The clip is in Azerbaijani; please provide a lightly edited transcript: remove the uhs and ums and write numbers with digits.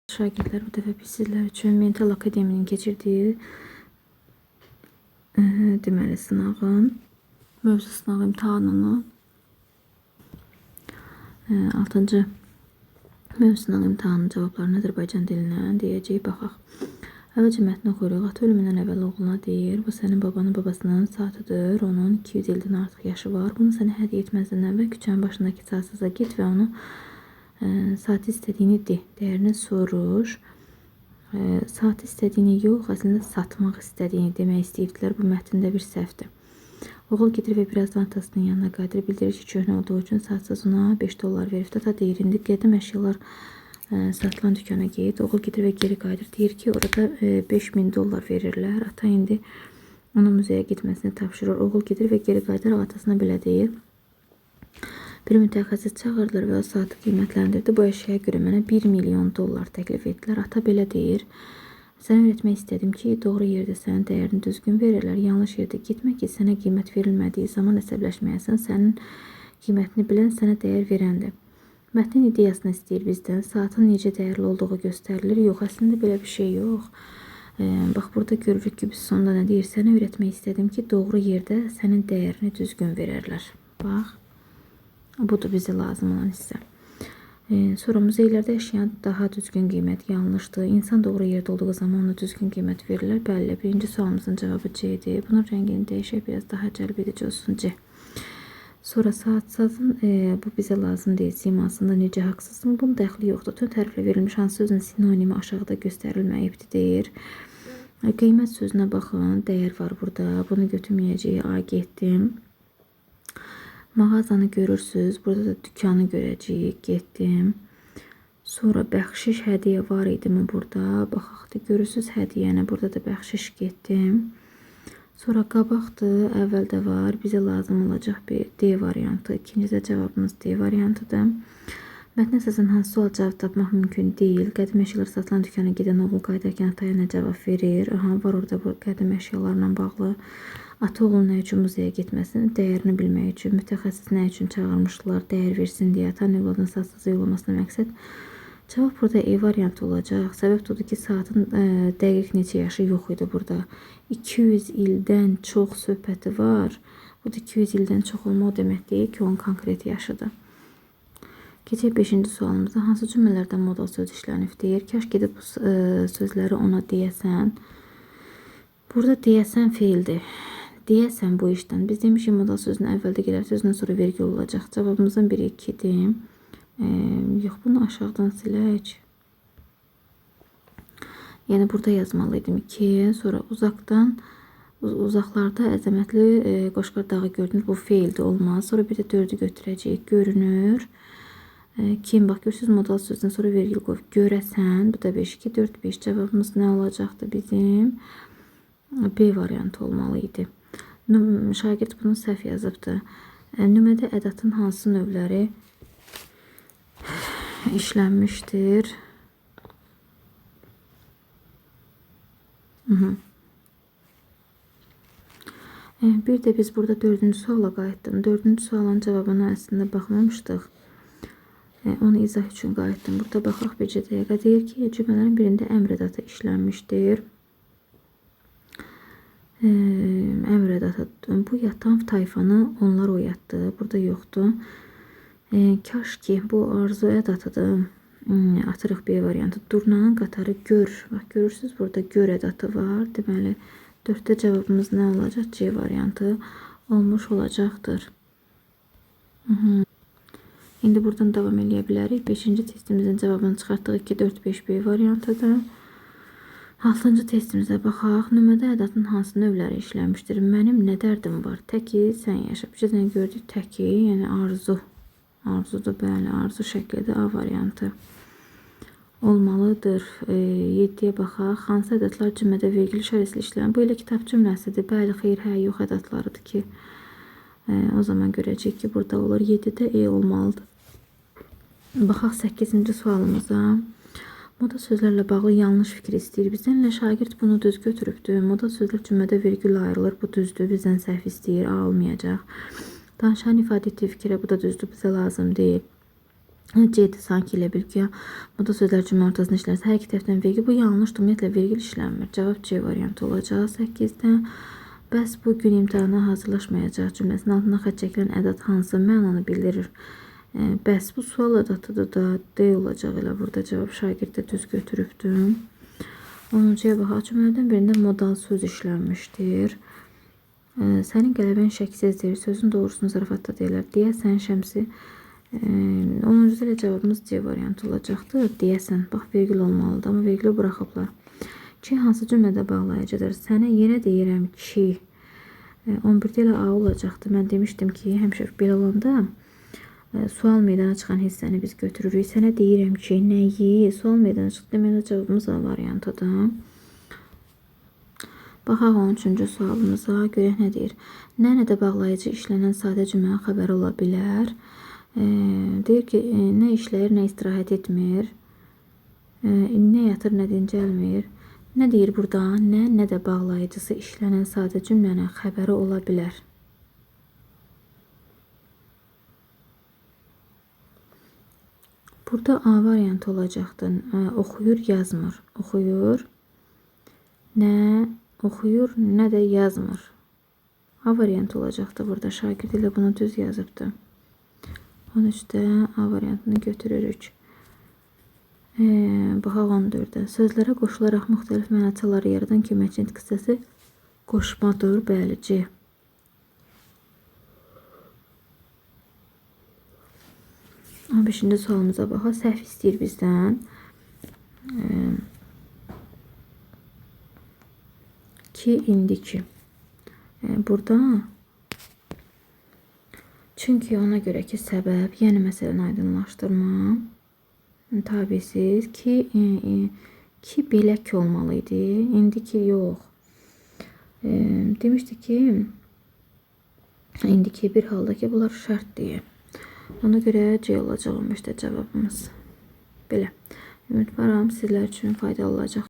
Şagirdler, bu dəfə biz sizlər üçün Mental Akademinin keçirdiyi deməli mövzu sınağı imtahanını 6-cı mövzu sınağı imtahanının cavablarını Azərbaycan dilindən deyəcəyik, baxaq. Əvvəlcə mətni oxuyuruq. Ata ölümündən əvvəl oğluna deyir, bu sənin babanın babasının saatıdır, onun 200 ildən artıq yaşı var. Bunu sənə hədiyyə etməzdən əvvəl küçənin başındakı saatsıza git və onu saati istədiyini de, dəyərini soruş. Saati istədiyini yox, əslində satmaq istədiyini demək istəyibdilər. Bu mətndə bir səhvdir. Oğul gedir və birazdan atasının yanına qayıdır. Bildirir ki, köhnə olduğu üçün saatsız ona 5 dollar verib. Ata deyir, indi qədim əşyalar satılan dükana git. Oğul gedir və geri qayıdır. Deyir ki, orada 5000 dollar verirlər. Ata indi onun müzəyə getməsini tapşırır. Oğul gedir və geri qayıdır. Atasına belə deyir. Bir mütəxəssis çağırdılar və o saatı qiymətləndirdi. Bu əşyaya görə mənə 1 milyon dollar təklif etdilər. Ata belə deyir. Sənə öyrətmək istədim ki, doğru yerdə sənin dəyərini düzgün verirlər. Yanlış yerdə getmə ki, sənə qiymət verilmədiyi zaman əsəbləşməyəsən. Sənin qiymətini bilən sənə dəyər verəndir. Mətnin ideyasını istəyir bizdən. Saatın necə dəyərli olduğu göstərilir. Yox, əslində belə bir şey yox. Bax, burada görürük ki, biz sonunda nə deyir? Sənə öyrətmək istədim ki, doğru yerdə sənin dəyərini düzgün verərlər. Bax, budur bizə lazım olan hissə. Sonra muzeylərdə yaşayan daha düzgün qiymət yanlışdır. İnsan doğru yerdə olduğu zaman ona düzgün qiymət verirlər. Bəli, birinci sualımızın cavabı C-dir. Bunun rəngini dəyişək, biraz daha cəlb edici olsun C. Sonra saatsazın bu bizə lazım deyil. Simasında necə haqsızsın? Bunun dəxli yoxdur. Tön təriflə verilmiş hansı sözün sinonimi aşağıda göstərilməyibdir deyir. Qiymət sözünə baxın. Dəyər var burada. Bunu götürməyəcəyik. A getdim. Mağazanı görürsünüz. Burada da dükkanı görəcəyik. Getdim. Sonra bəxşiş hədiyyə var idi mi burada? Baxaqdı. Görürsünüz hədiyyəni. Burada da bəxşiş getdim. Sonra qabaqdır. Əvvəldə var. Bizə lazım olacaq bir D variantı. İkincidə cavabımız D variantıdır. Mətnə əsasən hansı sual cavab tapmaq mümkün deyil. Qədim əşyalar satılan dükana gedən oğul qayıdarkən ataya nə cavab verir? Aha, var orada bu qədim əşyalarla bağlı. Ata oğlun nə üçün muzeye getməsin? Dəyərini bilmək üçün. Mütəxəssis nə üçün çağırmışdılar? Dəyər versin deyə. Atan övladın saatsızı yollamasına məqsəd. Cavab burada E variantı olacaq. Səbəb odur ki, saatın dəqiq neçə yaşı yox idi burada. 200 ildən çox söhbəti var. Bu da 200 ildən çox olmaq demək deyil ki, onun konkret yaşıdır. Keçək 5-ci sualımızda. Hansı cümlələrdən modal söz işlənib deyir. Kaş gedib bu sözləri ona deyəsən. Burada deyəsən feildir. Deyəsən bu işdən. Biz demişik modal sözünə əvvəldə gələr, sözündən sonra vergi olacaq. Cavabımızın biri 2-dir. Yox, bunu aşağıdan silək. Yəni burada yazmalıydım 2. Sonra uzaqlarda əzəmətli Qoşqar dağı gördünüz. Bu feildir, olmaz. Sonra bir də 4-ü götürəcəyik. Görünür. Kim? Bax, görürsünüz modal sözündən sonra vergi qoyub. Görəsən. Bu da 5, 2, 4, 5. Cavabımız nə olacaqdı bizim? B variantı olmalı idi. Şagird bunu səhv yazıbdır. Nümədə ədatın hansı növləri işlənmişdir? Bir də biz burada 4-cü suala qayıtdım. 4-cü sualın cavabına əslində baxmamışdıq. Onu izah üçün qayıtdım. Burada baxaq bircə dəqiqə. Deyir ki, cümlələrin birində əmr ədatı işlənmişdir. Əmr ədatı. Bu yatan tayfanı onlar oyatdı. Burada yoxdur. Kaş ki, bu arzu ədatıdır. Atırıq B variantı. Durnanın qatarı gör. Bax, görürsünüz burada gör ədatı var. Deməli, 4-də cavabımız nə olacaq? C variantı olmuş olacaqdır. İndi buradan davam edə bilərik. 5-ci testimizin cavabını çıxartdıq. 2, 4, 5 B variantıdır. 6-cı testimizə baxaq. Nümədə ədatın hansı növləri işlənmişdir? Mənim nə dərdim var? Təki sən yaşa. Bir cədən gördük təki, yəni arzu. Arzudur, bəli, arzu şəklidir. A variantı olmalıdır. 7-yə baxaq. Hansı ədatlar cümlədə vergili işarəsilə işlənir? Bu elə kitab cümləsidir. Bəli, xeyr, hə, yox ədatlarıdır ki, o zaman görəcək ki, burada olur. 7-də E olmalıdır. Baxaq 8-ci sualımıza. Moda sözlərlə bağlı yanlış fikir istəyir. Bizdən ilə şagird bunu düz götürübdür. Moda sözlər cümlədə vergül ayrılır. Bu düzdür. Bizdən səhv istəyir. A olmayacaq. Danışan ifadə etdiyi fikrə bu da düzdür. Bizə lazım deyil. C-dir sanki elə bil ki, bu da sözlər cümlə ortasında işlərsə, hər iki tərəfdən vergül. Bu yanlışdır, ümumiyyətlə vergül işlənmir. Cavab C variantı olacaq 8-dən. Bəs bu gün imtahana hazırlaşmayacaq cümləsinin altından xətt çəkilən ədat hansı mənanı bildirir? Bəs bu sual ədatıdır da D olacaq elə burada cavab şagird də düz götürübdür. 10-cuya baxaq. Cümlələrdən birində modal söz işlənmişdir. Sənin qələbən şəksizdir. Sözün doğrusunu zarafatda deyirlər. Deyəsən Şəmsi 10-cu ilə cavabımız C variantı olacaqdır. Deyəsən, bax, vergül olmalıdır, amma vergülü buraxıblar. Ki, hansı cümlədə bağlayıcıdır? Sənə yenə deyirəm ki, 11-də ilə A olacaqdır. Mən demişdim ki, həmişə belə olanda sual meydana çıxan hissəni biz götürürük. Sənə deyirəm ki, nəyi? Sual meydana çıxdı. Deməli, cavabımız A variantıdır. Baxaq 13-cü sualımıza. Görək nə deyir? Nə-nədə bağlayıcı işlənən sadə cümlənin xəbəri ola bilər? Deyir ki, nə işləyir, nə istirahət etmir, nə yatır, nə dincəlmir. Nə deyir burada? Nə də bağlayıcısı işlənən sadə cümlənin xəbəri ola bilər. Burada A variantı olacaqdır. Oxuyur, yazmır. Oxuyur, nə də yazmır. A variantı olacaqdır burada. Şagird ilə bunu düz yazıbdır. 13-də A variantını götürürük. Baxaq 14-də. Sözlərə qoşularaq müxtəlif mənaçaları yaradan köməkçi qıssası qoşmadır. Bəli, C. 15-ci sualımıza baxaq. Səhv istəyir bizdən. Ki, indiki. Burada çünki ona görə ki, səbəb, yəni məsələni aydınlaşdırma, tabisiz ki, belə ki olmalı idi. İndi ki, yox. Demişdi ki, indi ki, bir halda ki, bunlar şərt deyil. Ona görə C olacaq 15-də cavabımız. Belə. Ümidvaram sizlər üçün faydalı olacaq.